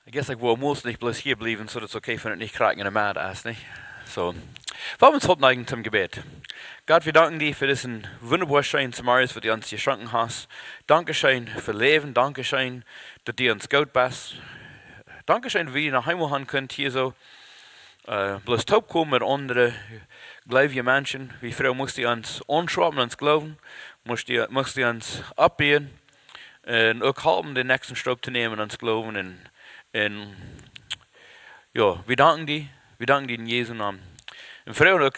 Ich guess ich will muss nicht bloß hier bleiben, so dass es okay wenn es nicht kraken in der Mad ist, nicht? So. Wollen wir uns heute neigen zum Gebet. Gott, wir danken dir für diesen wunderbaren Schein zum Morgen, für die uns geschenkt hast. Dankeschön für Leben, Dankeschön, dass du uns gut bist. Dankeschön, dass wir nach Hause haben können, hier so. Bloß taub kommen mit anderen gläubigen Menschen. Wie früher musst du uns anschreiben, uns glauben, musst du uns abbeten und auch helfen, den nächsten Schritt zu nehmen, uns glauben. Und ja, wir danken dir in Jesu Namen. Und früher auch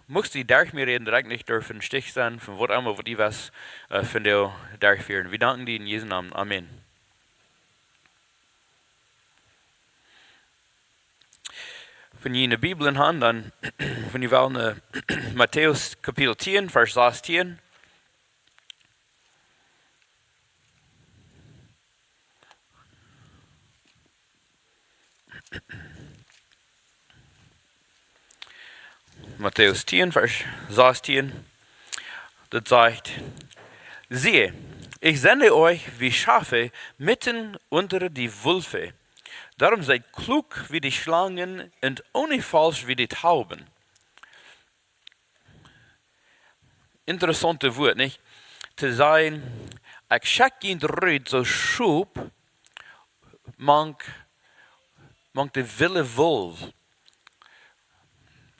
musst du durch mir reden, direkt nicht dürfen Stich sein, von was immer, was ich weiß, von dir durchführen. Wir danken dir in Jesu Namen. Amen. Wenn ihr eine Bibel in Hand, dann, wenn ihr wollt, Matäus Kapitel 10, Vers 16. Matäus 10, Vers 16. Das sagt, siehe, ich sende euch wie Schafe mitten unter die Wölfe. Darum seid klug wie die Schlangen und ohne falsch wie die Tauben. Interessante Wort, nicht? Zu sagen, ich schekj eruit so Schop, manke de Wilw.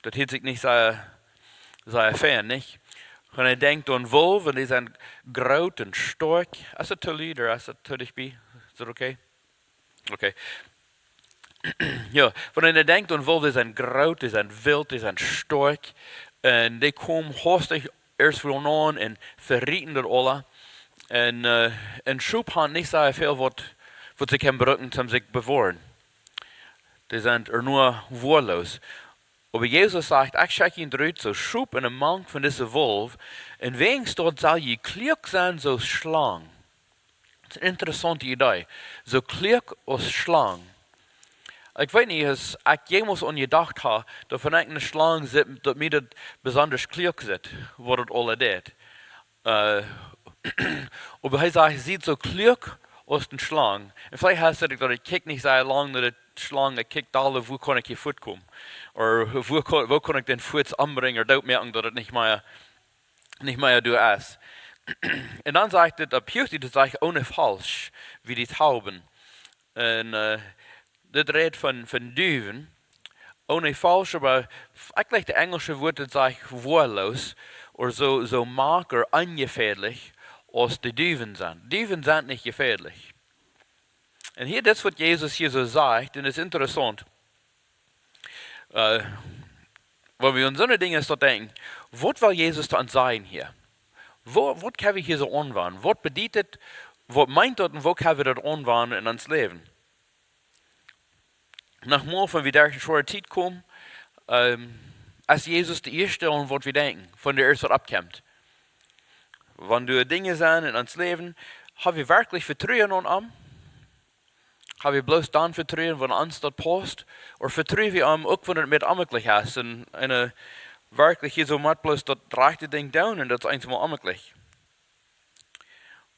Das hört sich nicht sehr fern, nicht? Wenn ihr denkt an Wilw, die sind groß und stark. Ist das zu lieb oder ist das zu dich? Ist das okay? Okay. Ja, wenn ihr denkt an Wilw, die sind groß, die sind wild, die sind stark. Und die kommen hastig erst von an und verrieten das alle. Und Schop hat nicht so viel, was sie können brauchen, um sich bewahren. Die sind nur wahllos. Aber Jesus sagt, ich schekj eruit so Schop en een mank van deze wolf. En wegens dat zal je kluak zijn zoals slang. Dat is een interessante idee. Zo kluak als slang. Ik weet niet, als ik jemals aan gedacht heb, dat van een slang zit, dat mij dat besonders kluak zit, wat het alle deed. Aber hij zegt, je ziet zo kluak als een slang. En vielleicht heißt het dat ik kijk niet zo lang naar de slang, ik kijk alle, wo kan ik hier voet komen. Oder wo kann ich den Fuß anbringen, oder merken, dass es nicht mehr du ist. Und dann sagt er, das sagt ohne falsch, wie die Tauben. Und das redet von Duwen, ohne falsch, aber eigentlich das englische Wort, das sagt wahllos, oder so mag oder ungefährlich, als die Duwen sind. Duwen sind nicht gefährlich. Und hier, das, was Jesus hier so sagt, und das ist interessant. Weil wir an so eine Dinge denken, was will Jesus dann sein hier? Was können wir hier so anwenden? Was bedeutet, was meint das und wo können wir das anwenden in uns Leben? Nachdem, wenn wir durch eine schwere Zeit kommen, ist Jesus die erste an was wir denken, von der erst was abkommt. Wenn du Dinge sind in uns Leben, haben wir wirklich Vertrauen an ihm? Haben wir bloß dann vertrauen, wenn uns das passt? Oder vertrauen wir auch, wenn es mit amtlich ist? Und wirklich hier so mit bloß das rechte Ding down und das ist einmal amtlich.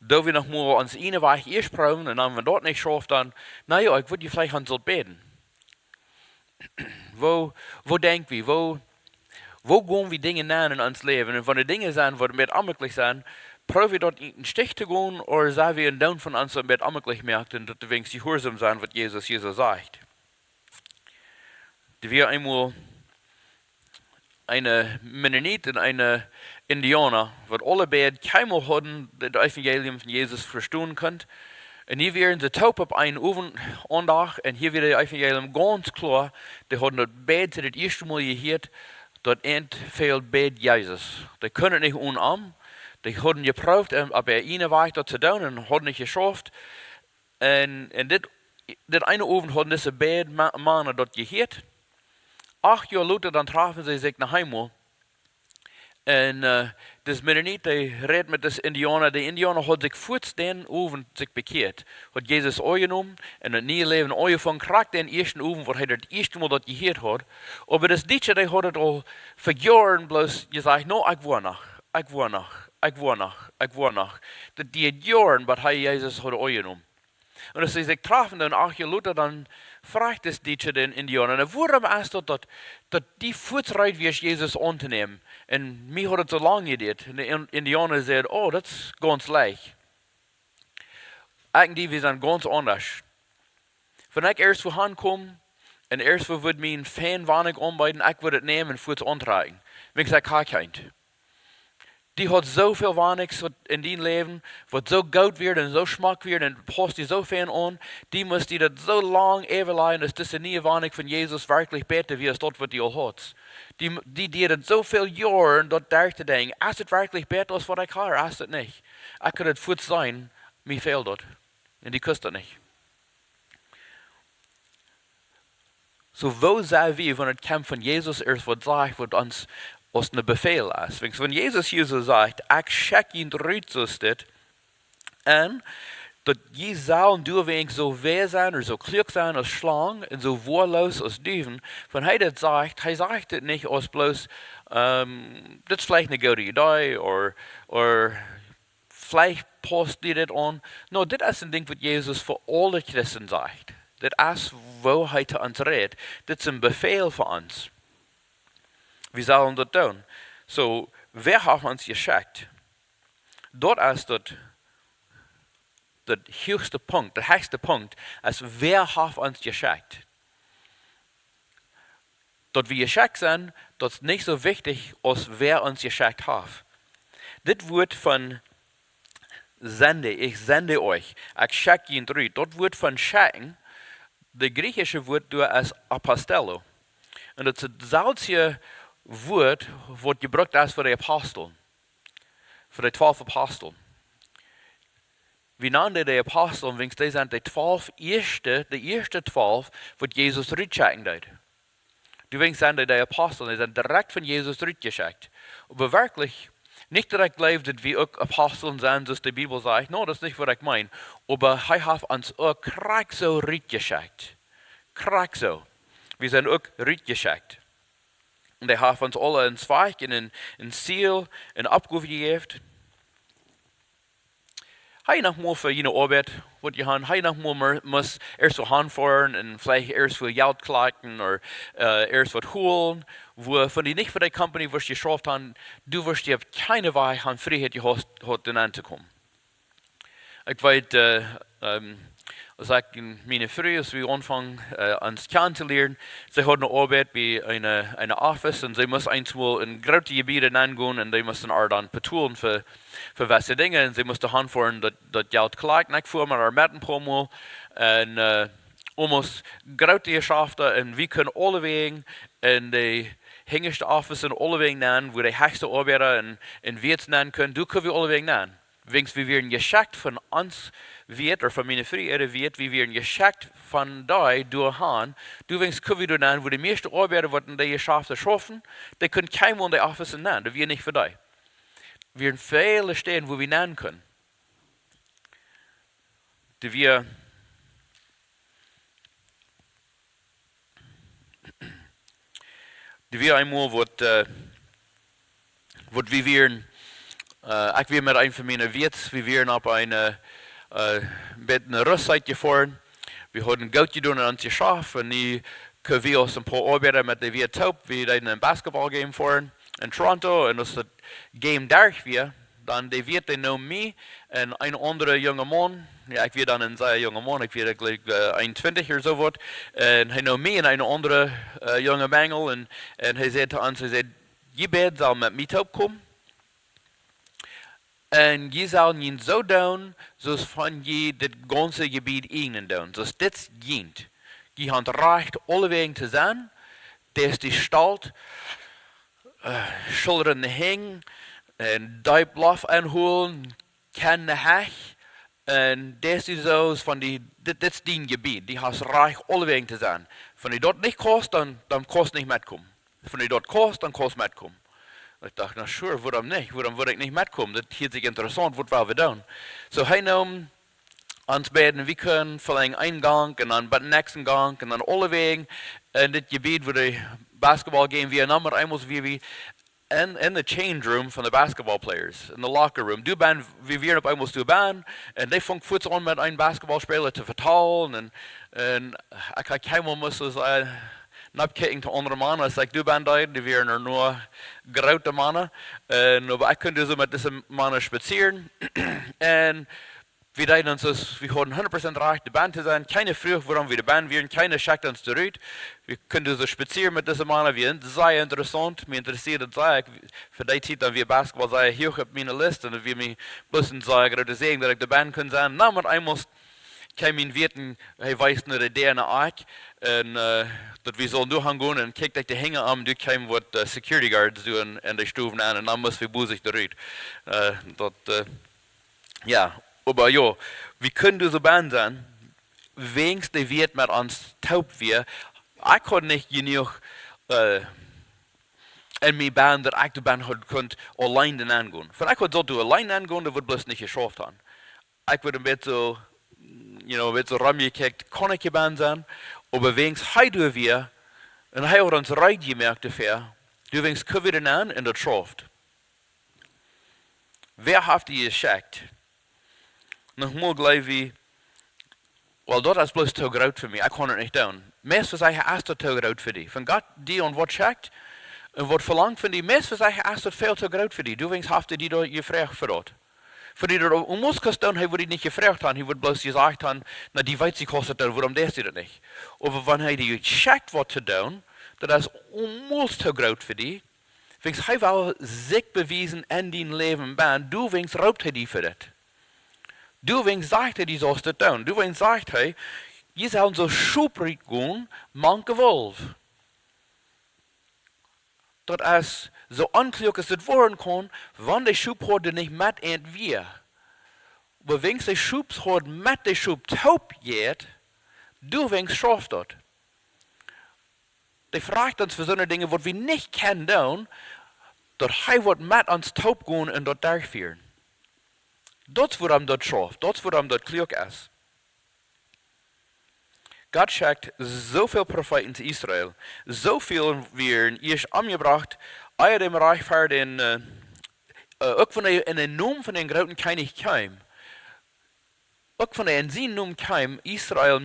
Da wir noch mal ans eine Weg erst brauchen und dann, wenn das nicht schafft, dann, naja, ich würde vielleicht an so beten. Wo denken wir? Wo gehen wir Dinge nennen in uns Leben? Und wenn die Dinge sind, die mit amtlich sind, probieren wir dort in den Stich zu gehen, oder sagen wir in Down von uns, die mit amtlich merkt, und dass wir wenigstens gehorsam sein, was Jesus hier so sagt. Da wir einmal eine Mennonit und eine Indianer, was alle beide keinmal hatten, das Evangelium von Jesus verstehen können. Und hier werden sie taub auf einen Abend, und hier wird das Evangelium ganz klar, die haben das beide das erste Mal gehört, das entfehlt beide Jesus. Die können nicht umarmen. Die haben geprüft, aber ihnen war ich da zu tun und haben nicht geschafft. Und das eine Abend haben diese beiden Männer dort gehört. 8 Jahre später, dann trafen sie sich nach Hause. Und das Mennonit, die redet mit des Indianer. Der Indianer hat sich vor den Abend sich bekehrt. Hat Jesus angenommen und das neue Leben angefangen. Kriegt den ersten Abend, wo er das erste Mal dort gehört hat. Aber das Deutsche, die hat es all für Jahre bloß gesagt, no, ich war nach. Die Jahren, was Jesus hat angenommen. Und als sie sich trafen, dann 8 Jahre later, dann fragt es die zu den Indianern, warum ist das, dass die Fußreit wie Jesus anzunehmen? Und mir hat es so lange gedauert. Und die Indianer sagen, oh, das ist ganz leicht. Eigentlich, wir sind ganz anders. Wenn ich erst vorhanden komme, und erst würde mir ein Fan wenig anbieten, ich würde es nehmen und Fuß antragen. Wenn ich sage, kein. Die hat so viel wenig in dein Leben, was so gut wird und so schmack wird und passt die so viel an, die muss die das so lang überleihen, dass das nie wenig von Jesus wirklich besser wie es dort, was die auch hat. Die das so viel Jahre dort durchzudenken, ist es wirklich besser als was ich habe, ist es nicht. Ich kann es gut sein, mir fehlt dort. Und die küsst das nicht. So wo sei wir, wenn es kommt von Jesus erst was sagt, was uns als ein Befehl ist. Wenn Jesus hier so sagt, ich schekj ihn rützustet, und dass je sollen Doawäajen so weh sein oder so kluak sein als Schlangen und so wahllos als Duwen, wenn er sagt das nicht als bloß, das ist vielleicht eine gute Idee oder vielleicht passt dir das an. No, das ist ein Ding, was Jesus für alle Christen sagt. Das ist, wo er zu uns redet. Das ist ein Befehl für uns. Wir sollen das tun. So, wer hat uns geschickt? Dort ist das der höchste Punkt, der höchste Punkt, ist, wer hat uns geschickt? Dort wir geschickt sind, das ist nicht so wichtig, als wer uns geschickt hat. Das wird von sende, ich sende euch, ich schicke ihn durch. Dort wird von schicken, das griechische Wort ist apostello. Und das ist das selbe Wort, was gebraucht ist für die Apostel, für die 12 Apostel. Wie nannten die Apostel, wenn die sind die 12 die ersten 12, was Jesus zurückschicken hat. Deswegen sind die Apostel, die sind direkt von Jesus zurückgeschickt. Aber wirklich, nicht direkt glaubt, dass wir auch Aposteln sind, was die Bibel sagt. No, das ist nicht, was ich meine. Aber er hat uns auch krack so zurückgeschickt. Krack so. Wir sind auch zurückgeschickt. Und er hat uns alle ein Zweig, ein Ziel, ein Abruf gegeben. Hij nog maar voor je Arbeit, wat je han, hij nog maar muss erst so handfahren und vielleicht erst für Geld klagen oder erst was holen, wo von die nicht für die Company, was je geschafft haben, du wirst dir keine Weile an Freiheit gehabt, den anzukommen. Ich weiß, als ich in meine Früh, als wir anfangen, uns kennenzulernen, sie hat eine Arbeit bei einer Office und sie muss einmal in große Gebiete hingehen und sie müssen auch dann betonen für welche Dinge und sie mussten handfahren, das Geld klagen. Ich fuhr mit einer Medden pro Mal und almost große Geschäfte und wir können alle Wegen in die hängigste Office in alle Wegen nennen, wo die höchste Arbeiter in Wirt nennen können, du können wir alle Wegen nennen. Wegen wir werden geschickt von uns Wirt, oder von meiner Früher Wirt, wir werden geschickt von da durch Han. Du wegen können wir nennen, wo die meisten Arbeiter, die die Geschäfte schaffen, die können keinem in die Office nennen, das wird nicht für die. Wir werden viele stehen, wo wir nennen können. Die wir einmal, was wir werden, ich will mit einem von meinen Wirts, wir werden auf mit einer Rüstzeit gefahren. Wir hatten Geld getan und uns geschafft und die können wir uns ein paar Arbeiter mit der Wirt taub, wir in ein Basketball-Game fahren in Toronto und das Game durch wir, dann die Wirt, die nehmen mich und ein anderer junger Mann, ja, ich werde dann ein sehr junger Mann, ich werde gleich 21 oder so was, und er nimmt mich und ein anderer junger Bengel und er sagt zu uns, je beide soll mit mir taub kommen. Und je sollen ihn so tun, so von je das ganze Gebiet ihnen tun. So ist das junt. Je haben Recht, alle Wegen zu sein. Das ist die Stalt, Schultern hängen, die Bluff anholen, keine Hech. Und das ist so von die, das ist dein Gebiet. Die hast Recht, alle Wegen zu sein. Wenn die dort nicht kannst, dann kannst du nicht mitkommen. Wenn die dort kannst, dann kannst du mitkommen. Ich dachte, na sure, warum nicht? Warum würde ich nicht mitkommen? Das hielt sich interessant, was wollen wir tun? So, hey, uns beiden, wir können vielleicht einen Gang und dann den nächsten Gang und dann alle Wegen in das Gebiet, wo die Basketball gehen, wir nochmal einmal wie in the change room van de basketballplayers, in the locker room. Du bent, wie wir op eenmaal toe ben, en die vangt voets aan met een basketballspeler te vertalen, en ik ga keinmal müssen sagen, napkijken te andere mannen, als ik du bent daar, die waren er nur grote mannen, en aber ik kon dus met deze mannen spazieren, en wir deden uns das, wir hatten 100% recht, die Band zu sein, keine Früchte, woran wir die Band wären, keine schickt uns zurück. Wir können so spazieren mit diesen Männern, wir sind sehr interessant, mir interessiert es sehr, für die Zeit, dann wir Basketball sehr hoch auf meiner Liste, und wir mich müssen sagen, gerade sehen, dass ich die Band können sein, na, mit einmal kann man wissen, er weiß nur der eine ich, und dass wir sollen durchgehen, und kiegt euch die Hänge an, du kannst was Security Guards tun, in die Stufen an, und dann müssen wir busig zurück. Ja. Aber ja, wie können du so band sein, wenigstens die wird mit uns taub wir. Ich kann nicht genug in mir band, dass ich die Band konnte allein angehen. Wenn ich sollte allein angehen, dann würde bloß nicht geschafft haben. Ich würde ein bisschen so rumgekickt, kann ich die Band sein, aber wenigstens heute wir, und er hat uns recht gemerkt dafür, du wenigstens können wir den an und das schafft. Wer hat die geschickt? Nogmaals gleich wie, well, dat is bloß te groot voor mij. Ik kan het niet doen. Meestal zeggen, is dat te groot voor die. Van God die on wat checkt, en wat verlangt van die, meestal zeggen, is dat veel te groot voor die. Du wenigstens heeft die dat gevraagd voor dat. Voor die dat onmoest kan doen, hij wordt niet gevraagd aan. Hij wordt bloß gezegd aan, nou die weet zich kostet dat, waarom deed hij dat niet? Of wanneer hij checkt wat te doen, dat is onmoest te groot voor die. Wenigstens hij wil zich bewijzen in die leven ben, du wenigstens roopt hij die voor dat. Duwen sagt hij, die sollst het doen. Duwen sagt hij, je zou zo Schop gaan, manke Wilw. Dat is zo onkleuk als het worden kan, want de Schop hoort niet met en weer. Maar wens de Schop hoort met de Schop taub geht, Duwen schaft dat. Die vraagt ons voor zo'n dingen wat we niet kunnen doen, dat hij wordt met ons taub gaan en dat durchführen. Dat is waarom dat schaft, dat is waarom dat kluak is. God schickt zoveel profeten zu Israël, zoveel werden eerst aangebracht, uit dem Reich van ook in de naam van de grote koning kwam. Ook van de in zijn naam kwam, Israël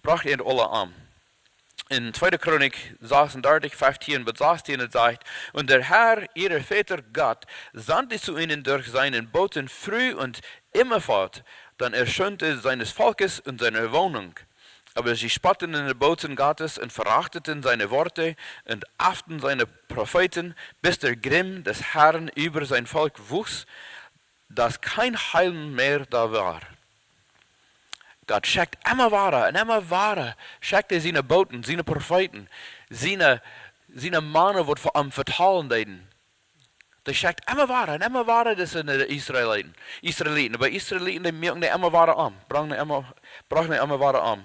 bracht het alle aan. In 2. Chronik 36, 15 bis 16 het zegt, und der Herr, ihre Väter Gott, sandte zu ihnen durch seinen Boten früh und immerfort, dann erschönte seines Volkes und seine Wohnung. Aber sie spotteten in den Boten Gottes und verachteten seine Worte und achten seine Propheten, bis der Grimm des Herrn über sein Volk wuchs, dass kein Heil mehr da war. Gott schickt immer weiter und immer weiter. Schickt er seine Boten, seine Propheten, seine Männer, die vor am vertalen deden. Der schickt immer weiter, das sind die Israeliten. Aber Israeliten, die merken die immer weiter an. Brachen die immer weiter an.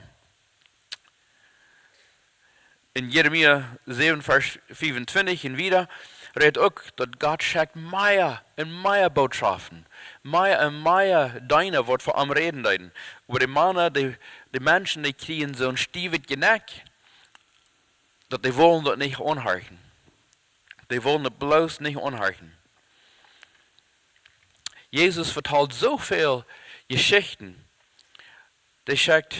In Jeremia 7, Vers 25 und wieder redet auch, dass Gott schickt mehr und mehr Botschaften. Mehr und mehr Deine wird vor am Reden deuten. Aber die Männer, die Menschen, die kriegen so ein stiefes Genick, dass die wollen das nicht anhören. Die wollen das bloß nicht anhören. Jesus vertelt so viel Geschichten. Der schickt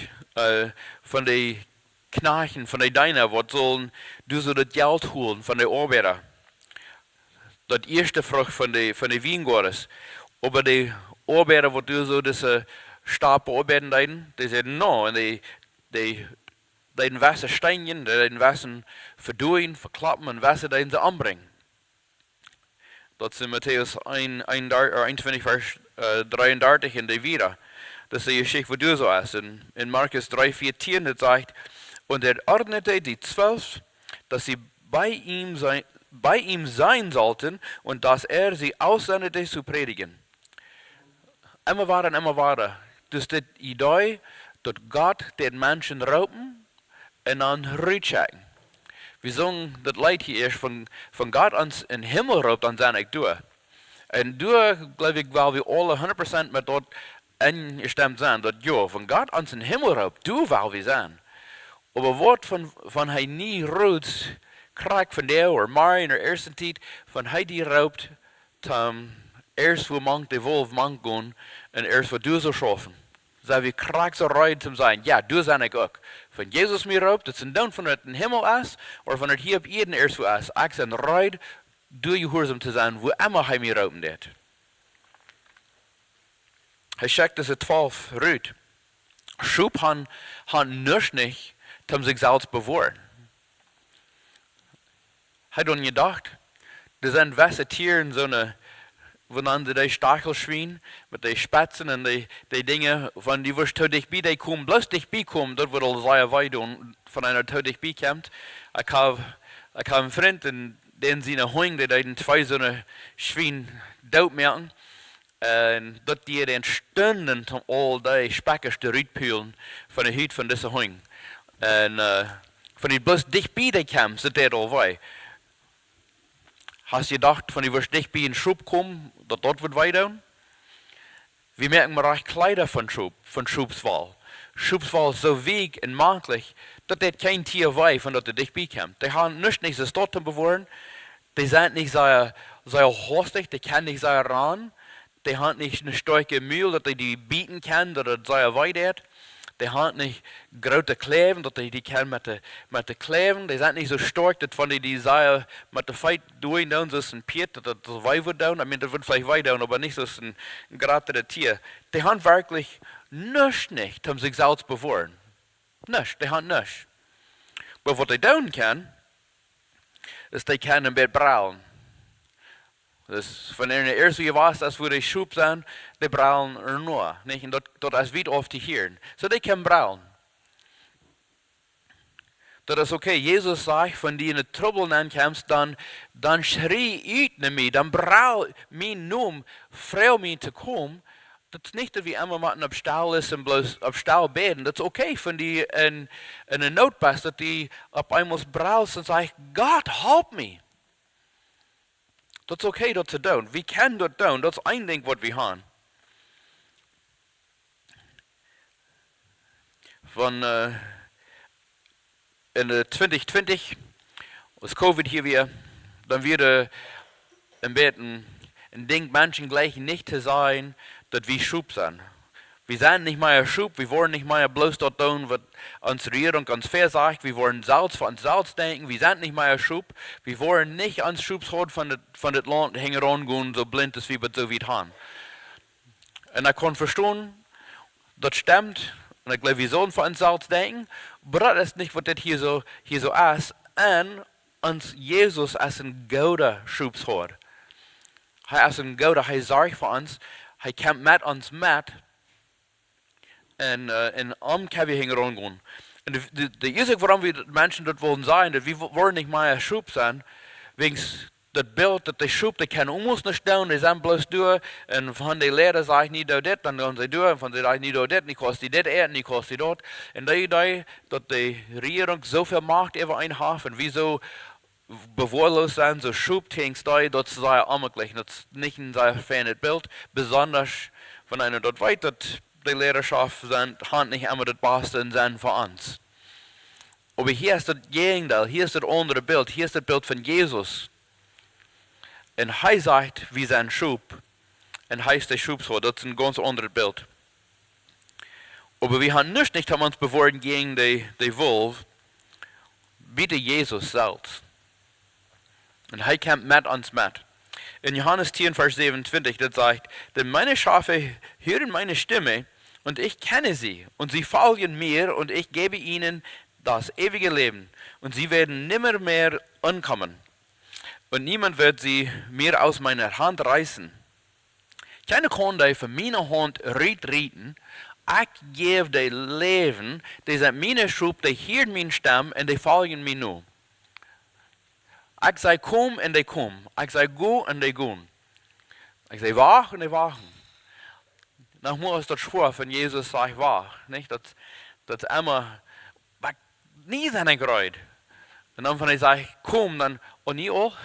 von den Knachen, von den Deiner, was sollen du so das Geld holen von den Arbeiter. Das erste Frucht von den Weingärten. Aber die Arbeiter, die du so diese Stab bearbeiten, die sagen, no, und die Wasser steinigen, die Wasser verduen, verklappen und Wasser sie anbringen. Das ist in Matäus 21, Vers 33 in der wieder. Das ist die Geschichte, wo du so hast. In Markus 3, 14, das sagt, und er ordnete die 12, dass sie bei ihm sein sollten und dass er sie aussendete zu predigen. Immer weiter. Dus die Idee, dass Gott den Menschen rauben und dann rückschicken. Wir sagen, das Leid hier ist, von Gott uns in den Himmel raubt, dann sind ich durch. Und durch, glaube ich, weil wir alle 100% mit dort eingestimmt sind, dass ja, von Gott uns in den Himmel raubt, du weil wir sein. Aber was von er nie ruht, krijg van jou, of maar in de eerste tijd, van hij die roopt, eerst wo mank de wolf mank gaan, en eerst wat du zo schaffen. Zij wie krijg zo rijden te zijn, ja, du zijn ik ook. Van Jezus mij roopt, dat zijn dan van het in hemel is, of van het hier op Eden eerst wo is. Ik zijn rijden, doe je gehoorzaam te zijn, wo immer hij mij roepen deed. Hij schekt dus het 12 ruut. Schop han niks niet, om zichzelf bewoorden. Hij had gedacht, er zijn wesse tieren, zo'n, wanneer ze die stachelschwien, met die spatsen en die dingen, van die was te dichtbij, die komen, bloos dichtbij komen, dat wordt al zeer wij doen, van einer te dichtbij komt. Ik heb een vriend, en den zijn hoing, die den 2 zo'n schwien dood maken. En dat die den stunden om al die spekkers te uitpulen van de huid van deze hoing. En van die bloos dichtbij die kwam, zit dat al wij. Hast je gedacht, van die was dichtbij in Schop komen, dat wordt wij doen? We merken maar echt Kleider van Schopswal. Schopswal is zo weeg en makkelijk, dat dit geen tier wij van dat er dichtbij komt. Die gaan niet zo stad te bewoorden, die zijn niet zo hastig, die kunnen niet zo ran. Die haben nicht eine starke Mühl, dass die bieten kann, dass es sehr weit ist. Die haben nicht große Kleven, dass die kann mit den Kleven. Die sind nicht so stark, dass wenn die sehr mit der Fight durch, so ist ein Piet, dass das weit wird down. Ich meine, das wird vielleicht weit down, aber nicht so ein gerade Tier. Die haben wirklich nichts nicht, um sich selbst bewahren. Nichts, die haben nichts. Aber was die down kann, ist, die können ein bisschen braulen. Dus wanneer de eerste je was, als we de Schop zijn, die brouwen er nog. En dat is wit of te hier. So die kan brouwen. Dat is oké. Jezus zegt, van die in de trouble aankomt, dan schrie uit naar mij, dan brouw mijn noem, vrouw mij te komen. Dat is niet dat we allemaal moeten op stal is en bloos op stal beden. Dat is oké, van die in een noodpas, dat die op eenmaal brouwt en zegt, God, help me. Dat is oké dat te doen. We kunnen dat doen. Dat is één ding wat we hebben. Van in de 2020 was COVID hier weer. Dan weer een beetje een ding, mensen gleich nicht te zijn dat we Schop zijn. Wir sind nicht mehr Schop, wir wollen nicht mehr bloß dort tun, was uns Regierung uns versagt. Wir wollen Salz von uns Salz denken, wir sind nicht mehr Schop. Wir wollen nicht ans Schopshort von das Land hängen gehen, so blind ist, wie wir so weit haben. Und ich kann verstehen, das stimmt, und ich glaube, wir sollen von uns Salz denken, aber das ist nicht, was das hier so ist. Und uns Jesus ist ein guter Schopshort. Er ist ein guter, er sorgt für uns, er kommt mit uns mit. En am kan we hingen rondgaan. En de eerste waarom we mensen dat willen zijn, dat we worden niet meer Schop zijn, wegens dat beeld dat de Schop, die kan almost niet doen, die zijn bloos door, en van die leren zeg ik niet door dit, dan gaan ze door, en van die zeg ik niet door dit, niet kost die dit eten, niet kost die dat. En dat de regering zoveel macht over een heeft, en we zo bewoorloos zijn, zo Schop tegen dat ze zijn onmogelijk. Dat is niet een zeer fijn beeld, besonders van einer dat weet dat die Lehrerschaft hat nicht immer das Beste in sein für uns. Aber hier ist das Gegenteil, hier ist das andere Bild, hier ist das Bild von Jesus. Und er sagt, wie sein Schop, und er ist der Schopshort, das ist ein ganz anderes Bild. Aber wir haben nicht haben uns beworben gegen die Wilw, bitte Jesus selbst. Und er kommt mit uns mit. In Johannes 10, Vers 27, das sagt, denn meine Schafe hören meine Stimme und ich kenne sie und sie folgen mir und ich gebe ihnen das ewige Leben und sie werden nimmer mehr ankommen und niemand wird sie mir aus meiner Hand reißen. Keine kann die von meiner Hand retten, ich gebe die Leben, die sind meine Schop, die hören meinen Stamm und die folgen mir nur. Ich sage, komm und die kommen. Ich sage, go und die gehen. Ich sage, wach und die wachen. Nochmal ist das schwer, wenn Jesus sagt, wach. Nicht? Das ist immer, nie seine Freude. Und dann, wenn ich sage, komm, dann, und nie auch.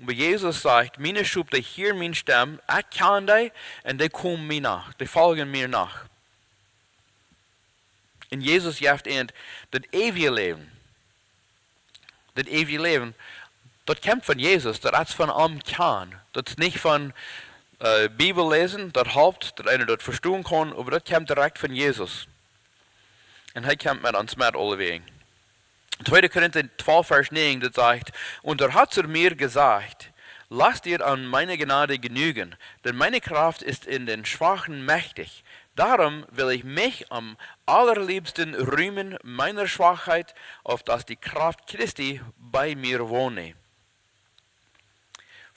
Aber Jesus sagt, meine Schub, die hier mein Stamm, ich kann die, und die kommen mir nach. Die folgen mir nach. En Jesus geeft een dat eeuwige leven. Dat eeuwige leven, dat komt van Jezus, dat is van hem kan. Dat is niet van Bibel lezen, dat helpt, dat einer dat verstaan kan, maar dat komt direct van Jezus. En hij komt met ons met alleweg. 2. Korinther 12, vers 9, dat zegt, und hat mir gesagt, lasst ihr an meine Gnade genügen, denn meine Kraft ist in den Schwachen mächtig. Darum will ich mich am allerliebsten rühmen meiner Schwachheit, auf dass die Kraft Christi bei mir wohne.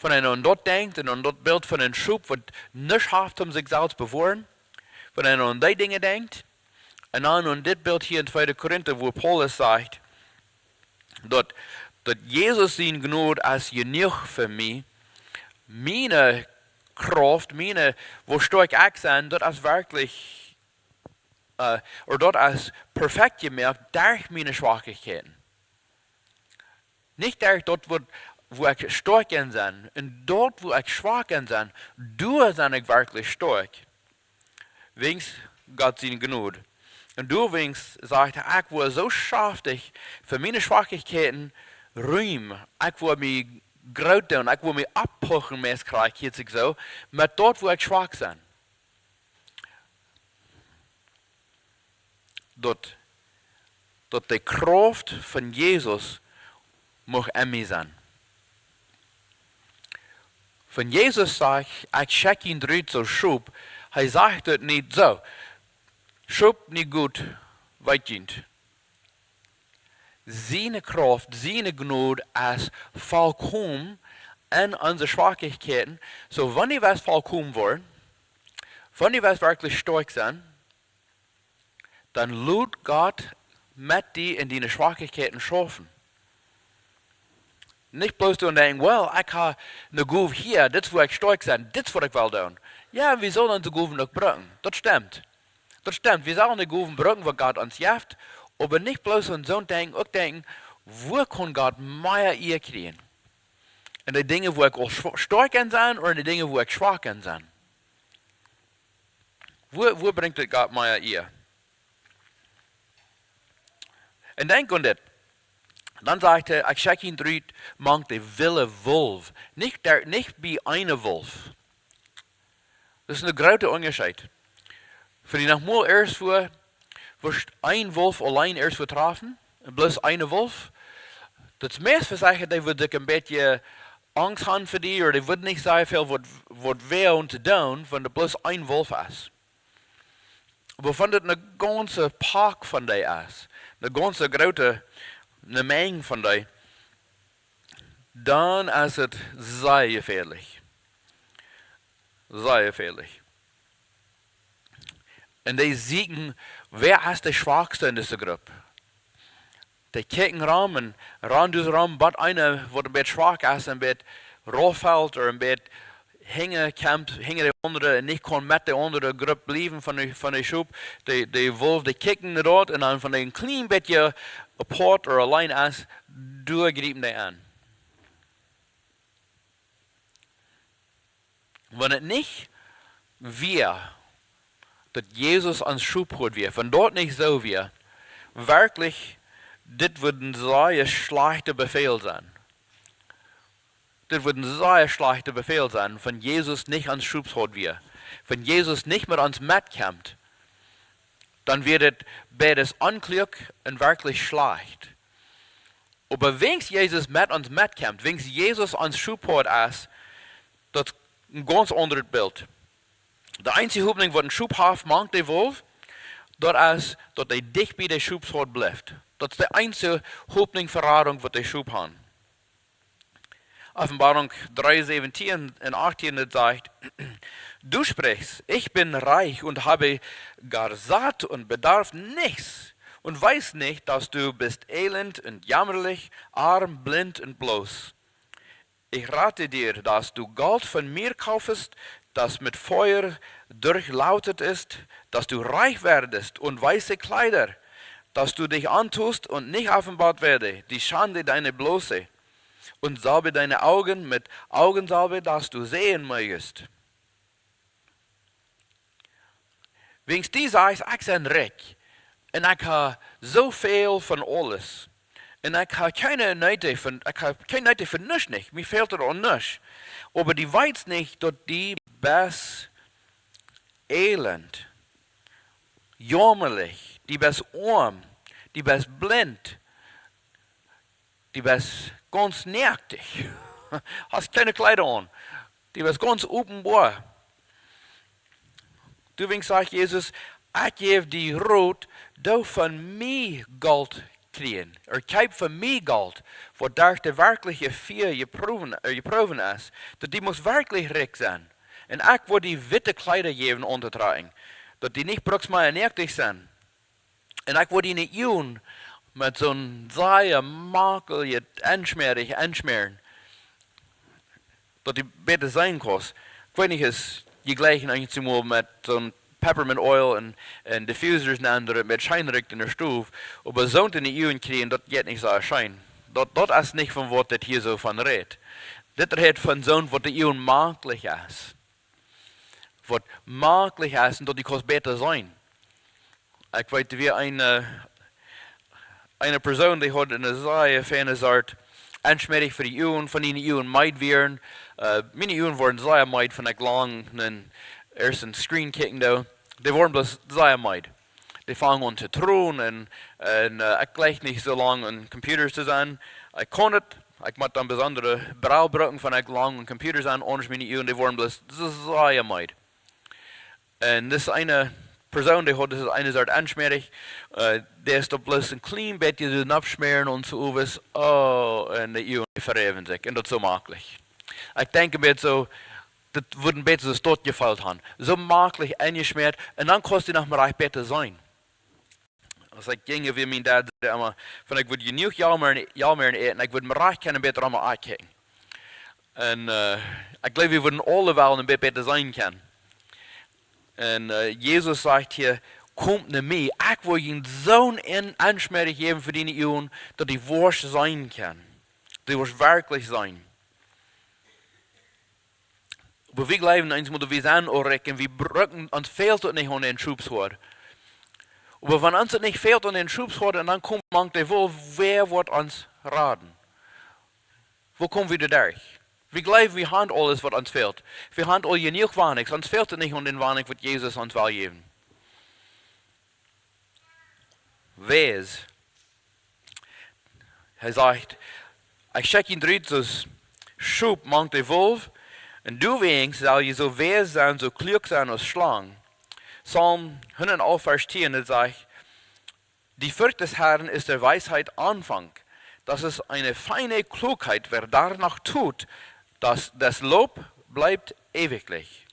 Wenn einer an dat denkt en an dat beeld van een schop wat niks heeft om zichzelf bevoren, wenn einer an die Dinge denkt, en dan an dit beeld hier in 2. Korinther, wo Paulus sagt, dat Jesus zijn genade als genoeg voor mij, meine Kraft, meine, wo stark ich sein, das ist wirklich, oder das ist perfekt gemerkt durch meine Schwachkeiten. Nicht durch dort, wo ich stark in bin, und dort, wo ich schwach in bin, du bin ich wirklich stark. Wegen Gott seine Gnade. Und du wings sagt, ich will so schaftig für meine Schwachkeiten rühmen. Ich will mich groot doen, ik wil me oppochen met krijg, heet ik zo, met dort wo ik schwach ben. Dat de kracht van Jezus mag in mij zijn. Van Jezus zegt, ik schekj eruit zo Schop, hij zegt het niet zo. Schop niet goed, weitgehend. Seine Kraft, seine Gnade ist vollkommen in unsere Schwachkeiten. So, wenn die was vollkommen wollen, wenn die was wirklich stark sind, dann lud Gott mit die in deine Schwachkeiten schaffen. Nicht bloß du denken, well, ich habe eine Gove hier, das wo ich stark sein, das was ich will tun. Ja, wir sollen die Gove noch brücken. Das stimmt. Das stimmt. Wir sollen die Gove brücken, was Gott uns gibt. Aber nicht bloß an so denken, auch denken, wo kann Gott mehr ihr kriegen? Und die Dinge, wo ich auch stark in sein, oder die Dinge, wo ich schwach in sein? Wo bringt das Gott mehr ihr? Und denk an das. Dann sagt er, ich schekj eruit, manke Wilw. Nicht wie eine Wolf. Das ist ein großer Unterschied. Für die nochmal erst vor, wirst ein Wolf allein erst vertrafen, bloß eine Wolf. Das meiste sagen, die würde ein bisschen Angst haben für die, oder die würden nicht sagen viel, was weh und zu tun, wenn das bloß ein Wolf ist. Aber wenn das eine ganze Park von dir ist, eine ganze große eine Menge von dir, dann ist es sehr gefährlich. Sehr gefährlich. Und die sehen, wer ist der Schwachste in dieser Gruppe? Die kicken rum und ran durch rum, but einer, der ein bisschen schwach ist, ein bisschen rohfällt oder ein bisschen hängen die andere und nicht kann mit der anderen Gruppe bleiben von der Schop. Die Wolf, die kicken dort und dann von den kleinen bisschen apart oder allein ist, durchgreifen die an. Wenn es nicht wir, dass Jesus ans Schop hat wir, von dort nicht so wir, wirklich, das wird ein sehr schlechter Befehl sein. Das wird ein sehr schlechter Befehl sein, wenn Jesus nicht ans Schub hat wir. Wenn Jesus nicht mit uns mitkommt, dann wird beides unglück und wirklich schlecht. Aber wenn Jesus mit uns mitkommt, wenn Jesus ans Schub hat, ist das ein ganz anderes Bild. Der einzige Hoffnung, was ein Schub hat, manke die Wolf, das ist, dass er dicht bei der Schub bleibt. Das ist die einzige Hoffnung, Verratung, was der Schub hat. Offenbarung 3, 17 und 18 das sagt, du sprichst, ich bin reich und habe gar satt und bedarf nichts und weiß nicht, dass du bist elend und jammerlich, arm, blind und bloß. Ich rate dir, dass du Gold von mir kaufest, das mit Feuer durchlautet ist, dass du reich werdest und weiße Kleider, dass du dich antust und nicht offenbart werde, die Schande deine Bloße. Und salbe deine Augen mit Augensalbe, dass du sehen mögest. Wenn du sagst, ich bin reich, En ik heb zoveel van alles. En ik heb keine Neite van niks niet. Mir fehlt er an nichts. Aber die weiß nicht, dass die best elend, jammerlich, die best arm, die best blind, die best ganz nervig. Hast keine Kleider an. Die best ganz openbaar. Toen sagt Jesus, ik geef die rood, du van mij Geld kriegen. Kijk van mij Geld, wat daar de werkelijke vier je proeven is. Dat die moet werkelijk rijk zijn. En ik wil die witte Kleider geven om te dragen. Dat die niet bruksmeijernertig zijn. En ik wil die niet doen met zo'n saaie makel je aansmeren. Dat die beter zijn kost. Ik weet niet, is je gleichen eigenlijk met zo'n peppermint oil en diffusers en andere met schijnricht in de stof. Maar zo'n in de uwen krijgen, dat gaat niet zo schijn. Dat is niet van wat dit hier zo van redt. Dit redt van zo'n wat de uwen makkelijk is. Wat makkelijk is en dat die kost beter zijn. Ik weet weer een persoon die had een zeer fijne soort aansmerig voor die uwen, van die uwen meid werden. Mijn uwen worden zeer meid van ik lang en eerst een screen kijken daar. Die worden bloos zeer meid. Die vangen aan te troon en ik leg niet zo lang aan computers te zijn. Ik kon het. Ik moet dan bijzondere brauw gebruiken van ik lang aan computers aan, anders mijn uwen, die worden bloos zeer meid. En dit is een persoon die had dus een soort aansmerig. Die is dan bloos een klein beetje doen afsmeren en zo was, en de uwen verheven zich. En dat is zo makkelijk. Ik denk een beetje zo, dat wordt een beetje zo stot gevallen hebben. Zo makkelijk ingesmeerd en dan kost die nog maar echt beter zijn. Als ik ging wie mijn dad zei immer, van ik wil genoeg jammer eten en ik wil me recht kunnen beter allemaal uitkijken. En ik geloof we worden alle wel een beetje beter zijn kunnen. En Jezus zegt hier, kom naar mij, ik wil je zo'n aansmerig geven voor die uwen, dat die worst zijn kan. Die worst werkelijk zijn. Maar we geloven eens moeten we zijn oorrekken, we brücken ons veel tot niet aan den Schubswoord. Maar van ons het niet veel aan den Schubswoord en dan komt man de wel, wer wordt ons raden? Wo komen we durch? We geloven we hebben alles wat ons fehlt. We hebben al genoeg weinig, ons fehlt het niet aan den weinig wat Jezus ons wil geven. Wees. Hij zegt, ik schek je eruit, dus Schop mankt de Wilw. En Doawäajen zal je zo wees zijn, zo kluak zijn als Schlangen. Psalm 111 vers 10, het zegt, die Furcht des Herrn ist der Weisheit Anfang. Das ist eine feine Klugheit, wer danach tut, das Lob bleibt ewiglich.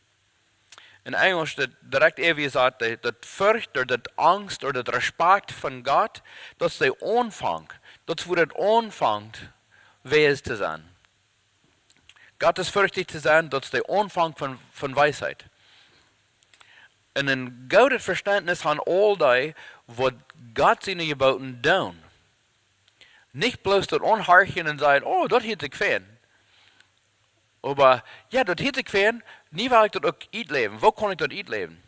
In Engels dat direct even gezegd, dat Furcht, of dat Angst, of dat Respect van God, dat is de aanvang. Dat is voor het aanvangt wees te zijn. God is furchtig te zijn, dat is de aanvang van wijsheid. En een gouden verständnis van al die wat God zijn geboten doen. Niet bloos dat onhartje en zeggen, oh, dat heet ik fijn. Maar ja, dat heet ik fijn, niet wil ik dat ook uitleven. Wo kan ik dat uitleven?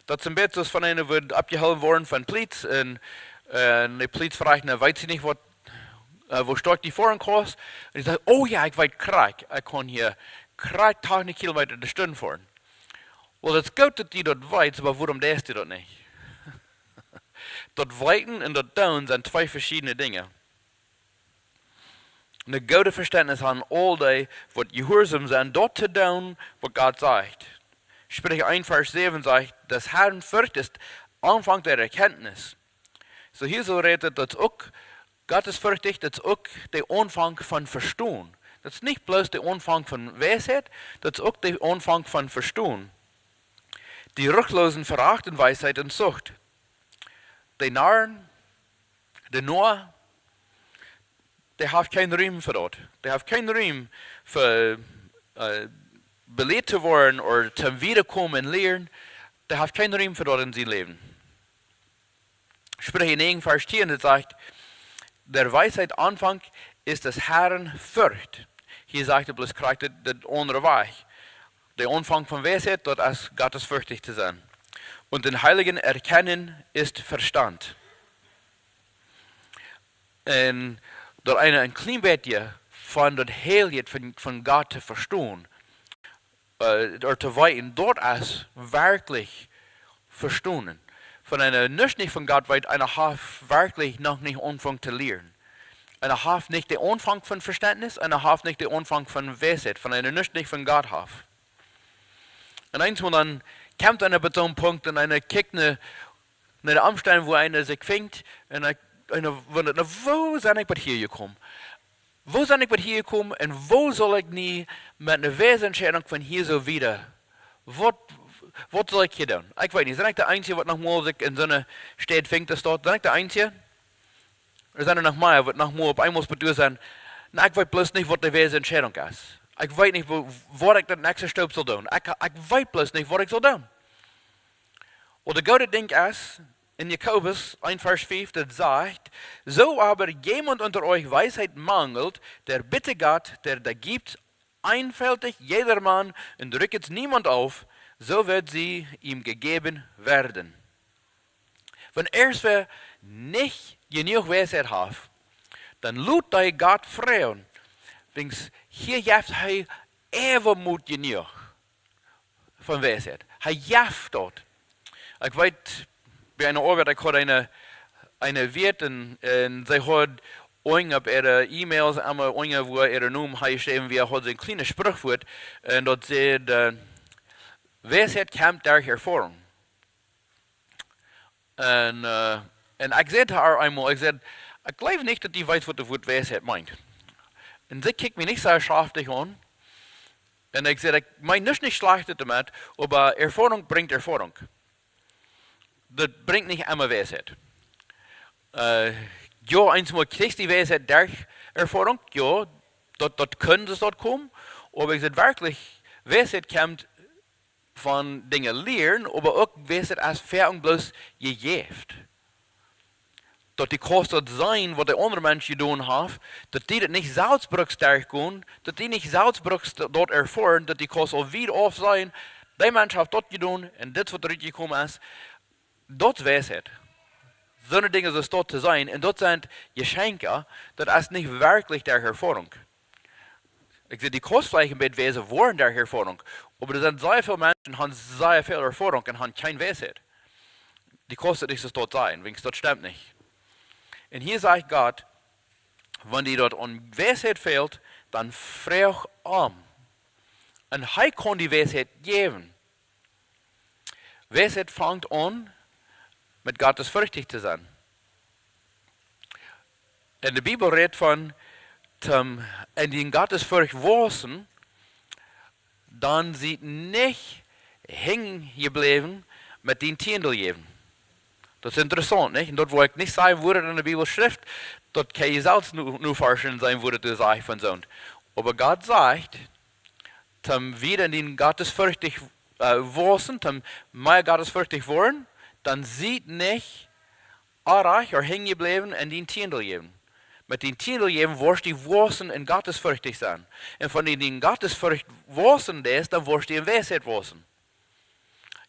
Dat is een beetje zoals van een wordt opgehaald worden van politie en de politie vraagt, nou weet ze niet wat, wo staat die voor een klas? En die zegt, oh ja, ik weet krijg. Ik kan hier krijg 80 kilometer de stunde voeren. Wel, het is goed dat die dat weet, maar waarom deed die dat niet? Dat weten en dat doen zijn twee verschillende dingen. Een goede verständnis aan al die wat gehoorzaam zijn, dat te doen wat God zegt. Sprüche 1 vers 7 zegt, das Herrn Furcht ist Anfang der Erkenntnis. So hier so redet dat ook, God is furchtig, dat is ook de aanvang van verstaan. Dat is niet bloos de aanvang van wijsheid, dat is ook de aanvang van verstaan. Die ruchtlosen verachten wijsheid en zucht. De narren, de noor, die hebben geen ruimte voor dat. Die hebben geen ruimte voor beleid te worden of te wiederkomen en leren. Die hebben geen ruimte voor dat in zijn leven. Sprüche 9 vers 10, het zegt, der Weisheit Anfang ist des Herrn Furcht. Hier sagt bloß krijgt het andere weg. De aanvang van wijsheid, dat is Gottes furchtig te zijn. Und den Heiligen erkennen ist Verstand. Und door een klein beetje van dat heelheid van God te verstaan, door te weten, dort is werkelijk verstaan. Von einer nicht von Gott weit, einer hat wirklich noch nicht Anfang zu lernen. Einer hat nicht den Anfang von Verständnis, einer hat nicht den Anfang von Weisheit, von einer nicht von Gott hat. Und einmal dann kommt einer bei so einem Punkt und einer kickt eine Umstände, wo einer sich fängt und einer wundert, wo sind ich bei hier gekommen? Wo sind ich bei hier gekommen und wo soll ich nie mit einer Wesensentscheidung von hier so wieder? Was soll ich hier tun? Ich weiß nicht, sind ich der Einzige, was nochmal sich in so einer Stadt fängt, das dort? Sind ich der Einzige? Oder sind noch mehr, was nochmal auf einmal bedeuten sein? Na, ich weiß bloß nicht, was die Wesensentscheidung ist. Ich weiß nicht, was ich das nächste Stück soll tun. Ich weiß bloß nicht, was ich soll tun. Und der gute Ding ist, in Jakobus 1, Vers 5, das sagt, so aber jemand unter euch Weisheit mangelt, der bitte Gott, der da gibt, einfältig jedermann und drückt niemand auf, so wird sie ihm gegeben werden. Wenn wer nicht genug Weisheit hat, dann lud er Gott fragen. Hier jaft er Ewermut genug von Weisheit. Er jaft dort. Ich weiß, bei einer Arbeit, ich hatte eine Wirt und sie hat auf ihre E-Mails einmal wo ihre Namen geschrieben, wie hat sie ein kleines Sprichwort und dort steht, Weisheit kommt durch Erfahrung. Und ich sagte haar einmal, ich glaube nicht, dass die weiß, was das Wort Weisheit meint. Und sie kijkt mich nicht so scharflich an. Und ich sagte, ich meine nicht schlecht damit, aber Erfahrung bringt Erfahrung. Das bringt nicht immer Weisheit. Ja, einmal kriegst du die Weisheit durch Erfahrung, ja, dort können sie dort kommen, aber ich sage wirklich, Weisheit kommt von Dingen lernen, aber auch Weisheit als Erfahrung bloß gegeben. Dat die kostet sein, was der andere Mensch getan hat, dass die das nicht selbst durchgehen, dass die nicht selbst dort erfahren, dass die kostet wieder auf sein, der Mensch hat dort getan und das, was richtig gekommen ist, dort Weisheit. So eine Dinge soll es dort zu sein, und dort sind Geschenke, das ist nicht wirklich der Erfahrung. Ich sehe, die Kostflächen mit Weise waren der Erfahrung, aber da sind sehr viele Menschen, die haben sehr viel Erfahrung und haben keine Weisheit. Die kostet nicht, dass dort sein, wenn es dort stimmt nicht. Und hier sagt Gott, wenn die dort an Weisheit fehlt, dann frag an. Und er kann die Weisheit geben. Weisheit fängt an, mit Gottes fürchtig zu sein. In der Bibel redet von, in den Gottesfurcht wachsen, dann sie nicht hängen geblieben mit den Tiendelgeben. Das ist interessant, nicht? Und dort, wo ich nicht sagen würde in der Bibelschrift, dort kann ich selbst nur forschen sein, würde du sagen von so. Aber Gott sagt, wieder in den Gottesfürchtig wachsen, mehr Gottesfürchtig worden, dann sieht nicht, reich oder hängen geblieben in den Tiendelgeben. Mit den Tiendelgeben wirst du wachsen in Gottesfürchtig sein. Und von den Gottesfurcht wachsen ist, dann wirst du in Weisheit wachsen.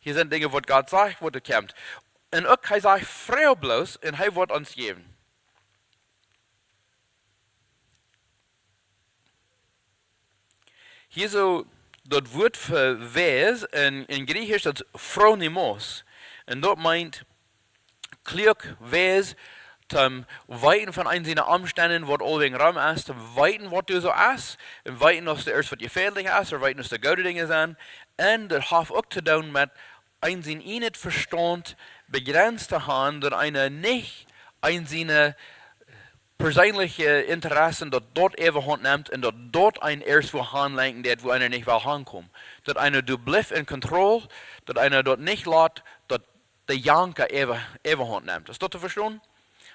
Hier sind Dinge, wo Gott sagt, wo du kommst. Und auch er sagt, freu bloß, und er wird uns geben. Hier so, das Wort für Weis, in Griechisch, das phronimos. Und dort meint, kluak, Weis, zum Weiten von einem seiner Umständen, was all wegen Raum ist, zum Weiten, was du so ist, und Weiten, was du erst, was gefährlich ist, oder Weiten, was die gute Dinge sind. Und das hat auch zu tun mit ein sein nicht Verstand begrenzte Hand, und eine nicht ein seine persönliche Interessen dort Hand nimmt und dort ein erst wo Hand lenken, wo einer nicht will hinkommen. Dass einer du bliff in Kontrolle, dass einer dort nicht lässt, dass der Janker Hand nimmt. Ist das zu verstehen?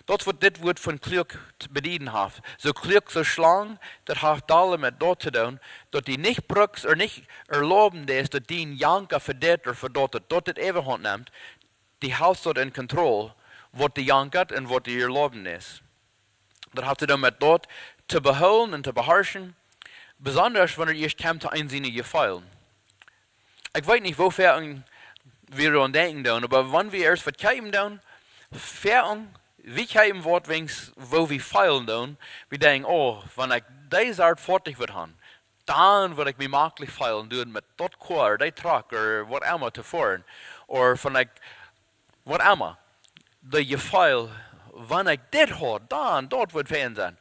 Das wird von kluak bedienen hat. So kluak so Schlangen, das hat alle mit dort zu tun, dass die nicht brucks oder nicht erlauben ist, dass die einen Janker für das oder für dort Hand nimmt, die hält dort in Kontrolle, was die jankert und was die erlauben ist. Das hat zu tun mit dort zu beholen und zu beherrschen, besonders wenn erst kommt zu einem seiner Gefallen. Ich weiß nicht, wofür wir daran denken dann. Aber wenn wir erst was kijken dann, fern, wie kijken wordt wings, wo wir feilen dann, wir denken, oh, wenn ich diese Art fertig wird haben, dann würde ich mich möglich feilen doen mit dat Chor, die Truck, oder was immer te fahren. Oder wenn ich, was immer, die Gefühl, wenn ich das habe, dann, dort wird fein sein.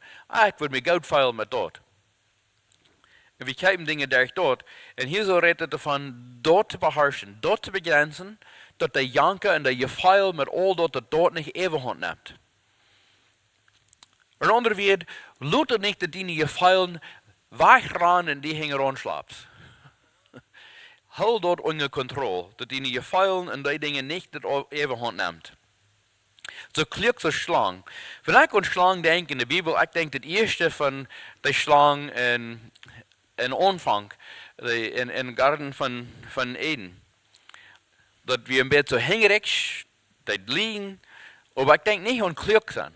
Ich würde mich gut feilen mit dort. Und wir kijken Dinge durch dort. Und hier so redet davon, dort zu beherrschen, dort zu begrenzen, dat de janke en de Gefühl mit all dat het dort nicht Ewigkeit nimmt. Een ander woord, laat het niet dat die Gefühlen weggaan en die hingen rondslaapt. Hou dat onder controle, dat die Gefühlen en die dingen niet dat Ewigkeit nimmt. So kluak so Schlangen. Wenn ich an Schlangen denke in der Bibel, ich denke das erste von der Schlangen in Anfang, in Garten von Eden. Dat wir ein bisschen so hängerig, das liegen, aber ich denke nicht an kluak sein.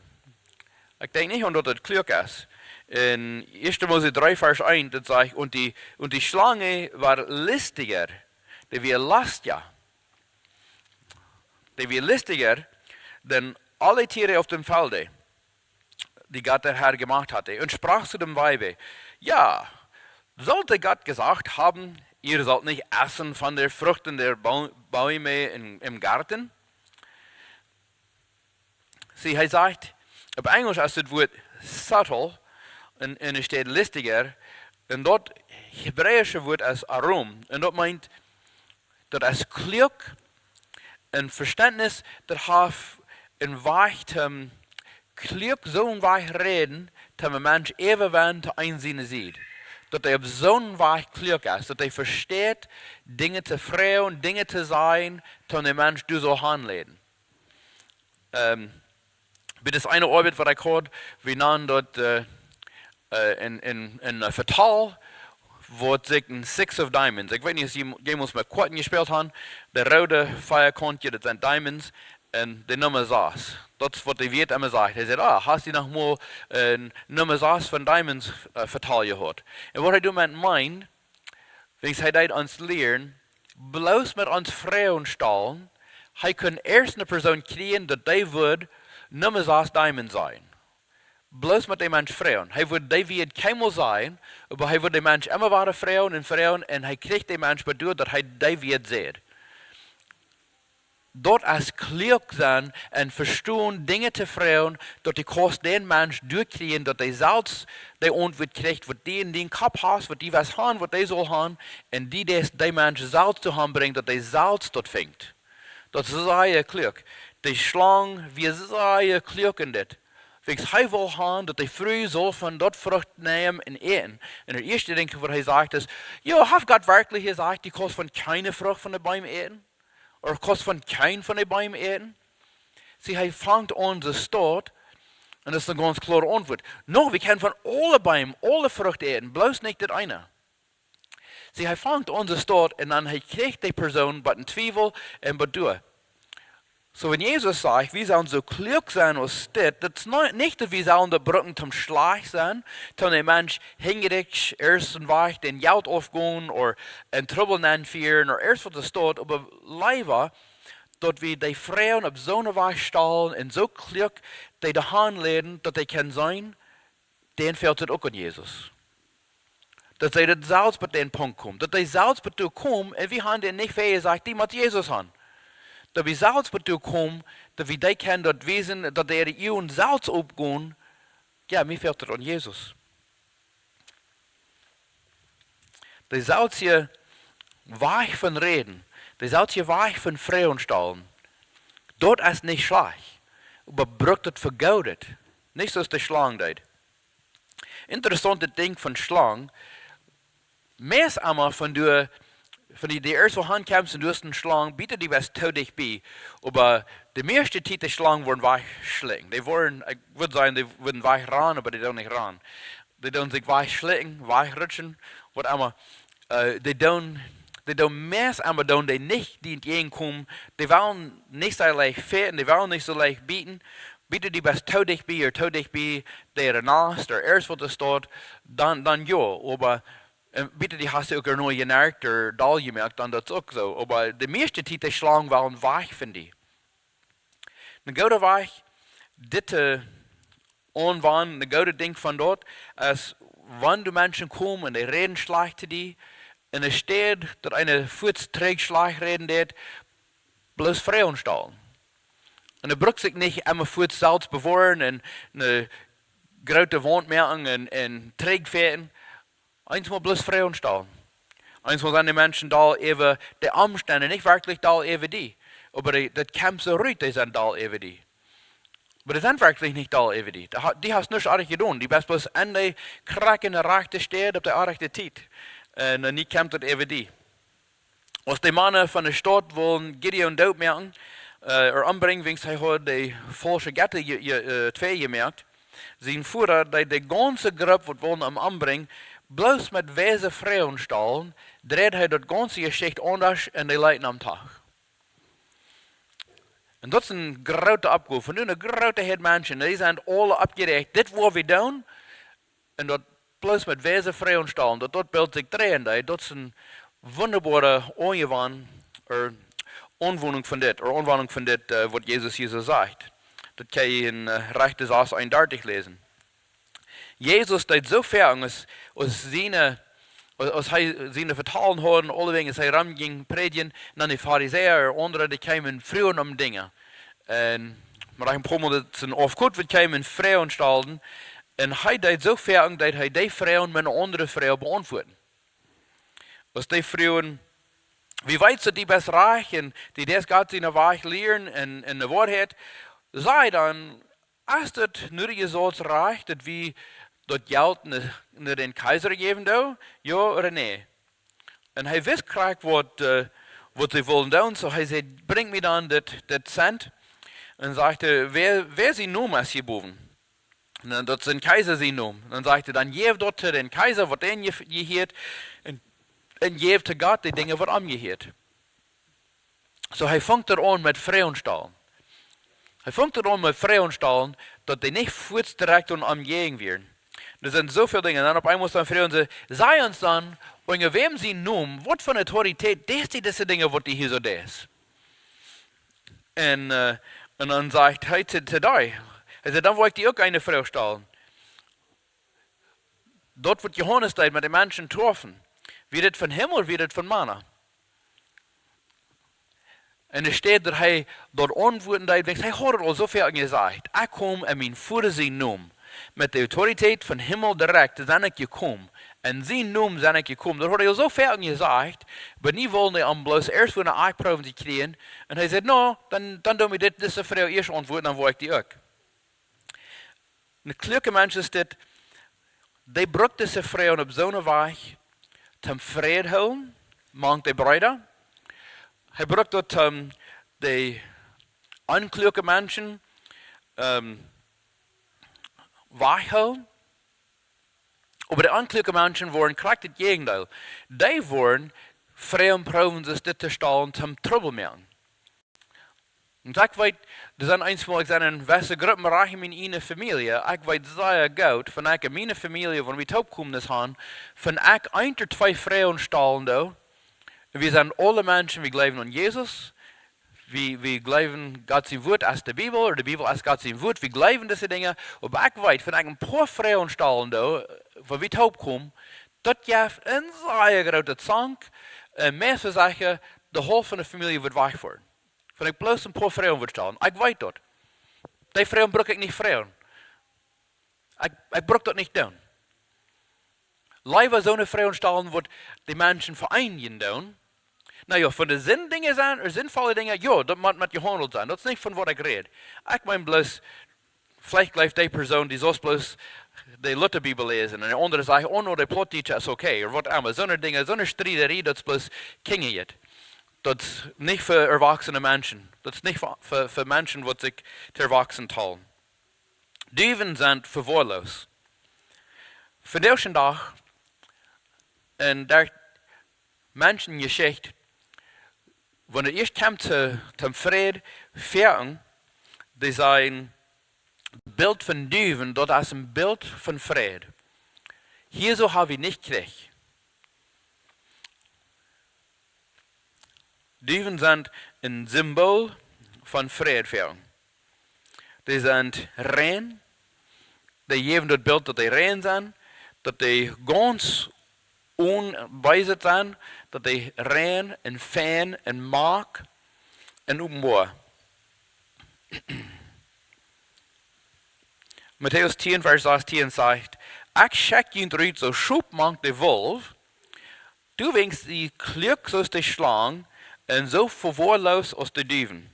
Ich denke nicht an, dass das kluak ist. In 1. Mose 3, Vers 1, das sagt, und die Schlange war listiger, die war lastiger. Die war listiger, denn alle Tiere auf dem Felde, die Gott der Herr gemacht hatte, und sprach zu dem Weibe, ja, sollte Gott gesagt haben, ihr sollt nicht essen von der Früchten der Bäume im Garten? Er sagt, auf Englisch ist das Wort subtle, und es steht listiger, und dort hebräische Wort ist arum, und dort meint, das ist kluak, ein Verständnis, das hat in Weich kluak so ein Weich reden, dass ein Mensch ebenwann zu einsehen sieht. Dass er auf so ein Weich kluak ist, dass er versteht, Dinge zu fragen, Dinge zu sein, dass der Mensch du so handelt. Bei das eine Arbeit, was ich hatte, wir nahmen dort in Vertal, wo sich ein Six of Diamonds, ich weiß nicht, ob Sie jemals mit Quarten gespielt haben, der rote Feierkontje, das sind Diamonds, und die Nummer 6. Das ist, was der Wirt immer sagt. Er sagt, hast du noch mal Nummer 6 von Diamonds verteilt gehört? Und was er damit meint, wenn er uns lernen, bloß mit uns Frauen stahlen, er kann erst eine Person kriegen, dass die wird Nummer 6 Diamond sein. Bloß mit dem Mensch Frauen. Er wird die wird keinmal sein, aber er wird den Mensch immer weiter Frauen und er kriegt den Mensch bedeutet, dass er die wird sieht. Dort als kluak sein und verstehen, Dinge zu fragen, dass die Kost den Mensch durchkriegen, dass die selbst die Antwort kriegt, was die in den Kopf hast, was die was haben, was die soll haben, und die Mensch selbst zu haben bringt, dass die selbst dort fängt. Das ist sehr kluak. Die Schlange, wir sehr kluak in das. Wenn er will haben, dass die früh soll von dort Frucht nehmen und essen. Und der erste Ding, was er sagt, ist, ja, hat Gott wirklich gesagt, die Kost von keine Frucht von den Bäumen essen? Oder kost von kein von den Bäumen essen? Sie fängt an zu start, und das ist eine ganz klare Antwort. No, wir können von allen Bäumen, alle Früchte essen, bloß nicht das eine. Sie fängt an zu start, und dann kriegt die Person bei den Zweifel und bei du. So, wenn Jesus sagt, wir sollen so kluak sein als das ist nicht, dass wir sollen die Brücken zum Schlag sein, dass der Mensch hingericht, erst und weich den Jaut aufgehen oder in Trouble führen oder erst was das tut, aber leider, dass wir die Frauen auf so eine Weise stellen und so kluak die Hand leben, dass die können sein, denen fehlt es auch an Jesus. Dass sie das selbst bei den Punkt kommen, dass die selbst bei dir kommen und wir haben denen nicht gesagt, die mit Jesus haben. Dass wir selbst bei dir kommen, dass wir die kennen, dass Wesen, dass die ihren selbst aufgehen, ja, mir fehlt es an Jesus. Die selbst hier weich von Reden, die selbst hier weich von Frauen stellen, dort ist nicht schlecht, aber brückt es vergeudet, nicht so ist die Schlange dort. Interessante Ding von Schlangen, meist einmal von der die erste Hand kämpfst und du hast einen Schlange, bietet die was tödlich bei. Aber die meiste Zeit der Schlangen wurden weich schlecken. Die wollen, ich würde sagen, die würden weich ran, aber die tun nicht ran. Die tun sich weich schlecken, weich rutschen, was immer. Die tun mehr, aber die nicht, die entgegenkommen, die wollen nicht so leicht feten, die wollen nicht so leicht bieten. Bietet die was tödlich bei, der Nast, der erst was das dort, dann ja. Aber bitte, die hast du auch noch gemerkt, oder da gemerkt, dann das auch so. Aber die meiste Zeit, die Schlangen waren weich, finde ich. Een goede weich, dit onwaan, een goede ding van dort, als wanneer de mensen komen en die reden slecht te die, en er steht, dat eine voetstreek slecht reden deed, bloß Frauen stellen. En er brukt zich niet immer voet zelfs beworen en een grote wand maken en trägfäden. Eins mal bloß Frauen stellen. Eins mal sind die Menschen da even die Umstände, nicht wirklich da even die. Aber das kommt so ruhig, die sind da even die. Aber die sind wirklich nicht da even die. Die hast nichts anderes getan. Die bist bloß an die kraken rechte steht auf der rechte Zeit. Und dann kommt das even die. Als die Männer von der Stadt wollen Gideon dood machen, umbringen, wegen sie hat die falsche Gatte zwei gemerkt, sie Führer, die ganze Gruppe, die wollen am umbringen, bloß mit weise Frauen stahlen, dreht er das ganze Geschichte anders und die Leute am Tag. Und das ist ein großer Abruf. Von einer großen Menschen, die sind alle abgeregt. Das, was wir tun, und das bloß mit weise Frauen stahlen, das Bild sich drehen, das ist eine wunderbare Anwendung von das, was Jesus hier so sagt. Das kann ich in rechte Saß eindeutig lesen. Jesus deed so ver als seine vertalen horen, alle wegen als hij ging predigen, dan die Pharisäer en anderen die kwamen vroegen dingen. En maar hij prommelde het zijn afgoed, we kwamen vrouwen stalden. En hij deed zo ver dat hij die vrouwen met een andere vrouw beantwoorden. Als die vrouwen, wie weet ze die best reich en die des gaat in de weg leren en de waarheid, zei dan, als het nu je zo reich, dat wie dat geld naar den keizer geven zou, ja of nee. En hij wist graag wat ze willen doen, so hij zei, breng me dan dat cent. En sagte, wer sie noem als je boven? En dat zijn keizer sie noem. En sagte, dan geef dat te den keizer wat den je heert, en geef te God die dingen wat am je heert. So hij vangt er aan met vrouwenstalen. Hij vangt er aan met vrouwenstalen, dat die niet voets direct am jegen werden. Er sind so viele Dinge. Und dann auf einmal sagen Frauen, sei uns dann, unter wem sie nun, was für eine Autorität, diese Dinge, was die hier so das. Und dann sagt er zu dir, also dann wollte ich auch eine Frau stellen. Dort wird Johannes da mit den Menschen getroffen. Wird das von Himmel, wird das von Manna. Und es steht, dass er dort antworten, er hat al so viel gesagt. Ich komme in mein Vater sein Namen. Met de autoriteit van Himmel direct zijn ik gekomen. En zijn naam zijn ik gekomen. Dat had hij zo veel gezegd. Maar niet wilde hij bloos eerst voor een aanproeven te krijgen. En hij zei, nou, dan doen we deze vrouw eerst antwoorden, dan word ik die ook. Een kluke mens is dit. Die bracht deze vrouw op zo'n weg. Ten vrede houden. Mank de bruiden. Hij bracht dat de onkluke mensen. Weghouden. Aber die ankluge Menschen waren korrekt het Gegenteil. Die waren Frauen proben sich dit te stellen zum Trouble machen. Und ich weiß, das sind einmal in welche Gruppen reich in meine Familie. Ich weiß sehr gut, von ich in meine Familie, wenn wir aufkommen das haben, von ich ein oder zwei Frauen stellen da. Wir sind alle Menschen, wir glauben an Jesus. Wir glauben Gott sein Wort als die Bibel, oder die Bibel als Gott sein Wort. Wir glauben diese Dinge. Aber ich weiß, wenn ich ein paar Frauen stellen da, wo wir aufkommen, das gibt ein sehr großer Zank. Meeste zeggen, de helft van de familie wordt weggevoerd. Wenn ich bloß ein paar Frauen würde stellen. Ich weiß das. Die Frauen brauche ich nicht Frauen. Ich brauche das nicht tun. Leider so eine Frauen stellen, wird die Menschen vereinigen tun. Nou ja, von den Sinndingen zijn, sinnvolle Dinge, ja, dat moet met gehandeld zijn. Dat is niet van wat ik red. Ik mijn bloß, vielleicht blijft die persoon die zoals bloß de Lutherbibel lezen. En de andere zegt, oh no, de plotteacher is oké. Of wat allemaal. Zo'n dingen, zo'n striederie, dat is bloß kingejet. Dat is niet voor erwachsene mensen. Dat is niet voor mensen wat zich te erwachsen talen. Duwen zijn verwaarloos. Vandaag dag, en daar mensen geschicht, wanneer het eerst komt zum vrede, veren, die zijn beeld van duwen, dat is een beeld van vrede. Hier zo hebben we niet gekregen. Duwen sind ein Symbol von Friedführung. Die sind rein. Die geben das Bild, dass die rein sind, dass die ganz unweisend sind, dass die rein und fein und mag und openbaar. Matäus 10, Vers 16 sagt, ich schekj junt uit so Schop manke de Wilw, du winkst die kluak aus de Schlangen und so verwahrlos aus de Duwen.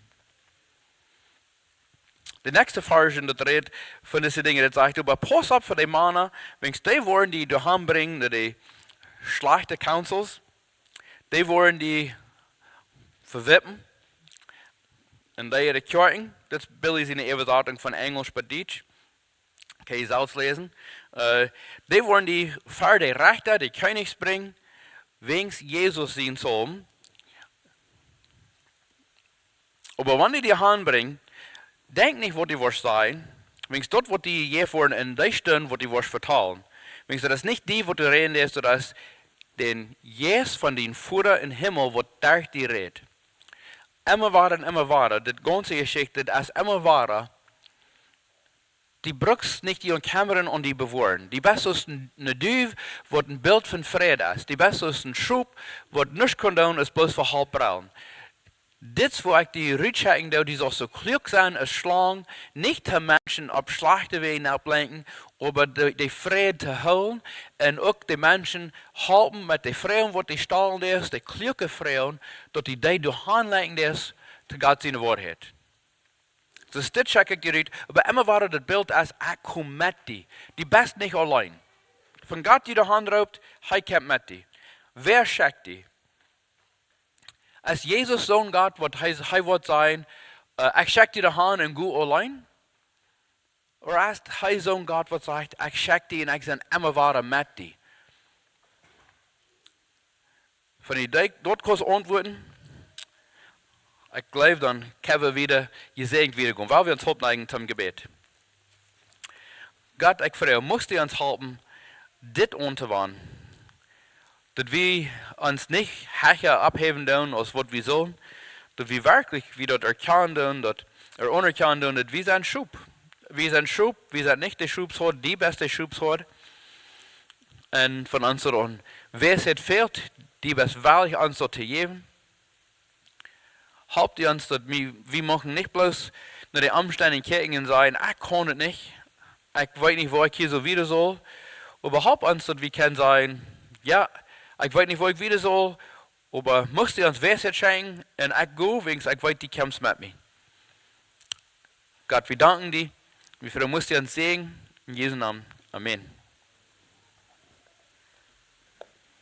De nächste Version, das redet von diesen Dingen, das sagt, aber pass auf für die Männer, wenn die wollen, die daheim bringen, die schlechte Councils, die wollen die verwippen, und die ihre Kirchen, das billig in der Übersetzung von Englisch bei Deutsch, kann ich selbst lesen, die wollen die für die Rechte, die Königs bringen, wegen Jesus sein sollen. Aber wenn die Hand bringen, denk nicht, was die was sein. Wenn dort, was die je vorne in die Stunde, was die was vertalen. Wenn das ist nicht die, was du reden ist, das ist den Jes von den Vater im Himmel, was durch die redet. Immer weiter, das ganze Geschichte, das ist immer weiter. Die brauchst nicht die Kameran und die bewahren. Die beste ist eine Duwe, was ein Bild von Frieden ist. Die beste ist ein Schop, was nicht kann tun, ist bloß für halb braun. Dit wo ich die Rutschecken, die so klug zijn als Schlangen, nicht die Menschen auf schlechte Wegen ablenken, aber die Frieden zu holen und auch die Menschen halten mit den Frauen, die stahlen ist, die kluge Frauen, dass die durchhanlegen ist, zu Gott seine Wahrheit. Dus dit check ik direct, aber immer war das Bild als ich komme mit die. Die best nicht allein. Von Gott die Hand raubt, er kommt mit die. Wer schickt die? Als Jesus Sohn Gott, was er wird sein, ich schicke dir die Hand und go allein? Oder als er Sohn Gott, was sagt, ich schicke die und ich bin immer weiter mit die? Wenn ich dort kurz antworten, ich glaube, dann können wir wieder gesegnet wiederkommen, weil wir uns halten zum Gebet. Gott, ich frage, musst du uns helfen, dit anzuwenden, dass wir uns nicht höher abheben dürfen, als was wir sollen, dass wir wirklich wieder erkennen, dass anerkennen, dass wir sind Schop. Wir sind Schop, wir sind nicht die Schopshort, die beste Schopshort. Und von uns an, wer es fehlt, die best wahrlich uns zu geben. Habt ihr uns, dass wir machen nicht bloß nach den Umständen kicken und sagen, ich kann es nicht, ich weiß nicht, wo ich hier so wieder soll. Aber habt uns, dass wir können sagen, ja, ich weiß nicht, wo ich wieder soll, aber musst du uns Weisheit schenken und ich gehe, wegen ich weiß, die kommst mit mir. Gott, wir danken dir, wir musst du uns segnen, in Jesu Namen. Amen.